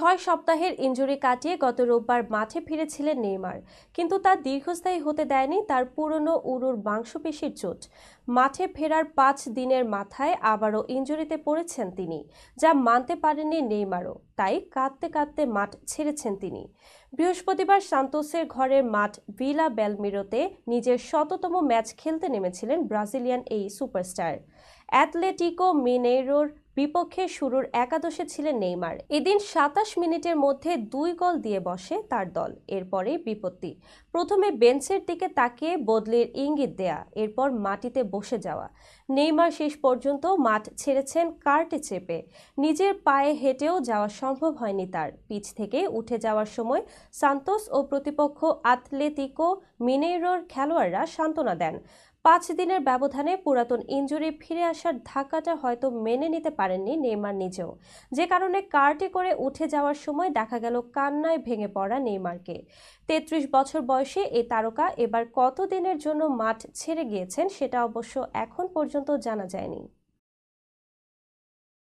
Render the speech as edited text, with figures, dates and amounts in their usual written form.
6 সপ্তাহের ইনজুরি কাটিয়ে গত রোববার মাঠে ফিরেছিলেন নেইমার, কিন্তু তা দীর্ঘস্থায়ী হতে দেয়নি তার পুরনো উরুর মাংসপেশির চোট। মাঠে ফেরার 5 দিনের মাথায় আবারও ইনজুরিতে পড়েছেন তিনি, যা মানতে পারেননি নেইমারও, তাই কাঁদতে কাঁদতে মাঠ ছেড়েছেন তিনি। বৃহস্পতিবার সান্তোসের ঘরের মাঠ ভিলা বেলমিরোতে নিজের শততম ম্যাচ খেলতে নেমেছিলেন ব্রাজিলিয়ান এই সুপারস্টার। অ্যাটলেটিকো মিনেইরোর বিপক্ষে শুরুর একাদশে ছিলেন নেইমার। এদিন 27 মিনিটের মধ্যে 2 গোল দিয়ে বসে তার দল। এরপরেই বিপত্তি। প্রথমে বেঞ্চের দিকে তাকিয়ে বদলির ইঙ্গিত দেয়া, এরপর মাটিতে বসে যাওয়া। নেইমার শেষ পর্যন্ত মাঠ ছেড়েছেন কার্টে চেপে। নিজের পায়ে হেঁটেও যাওয়া সম্ভব হয়নি তার। পিচ থেকে উঠে যাওয়ার সময় সান্তোস ও প্রতিপক্ষ আতলেতিকো মিনেইরোর খেলোয়াড়রা সান্ত্বনা দেন। 5 দিনের ব্যবধানে পুরাতন ইনজুরি ফিরে আসার ধাক্কাটা হয়তো মেনে নিতে পারেননি নেইমার নিজেও, যে কারণে কার্টে করে উঠে যাওয়ার সময় দেখা গেল কান্নায় ভেঙে পড়া নেইমারকে। 33 বছর বয়সে এই তারকা এবার কত দিনের জন্য মাঠ ছেড়ে গিয়েছেন সেটা অবশ্য এখন পর্যন্ত জানা যায়নি।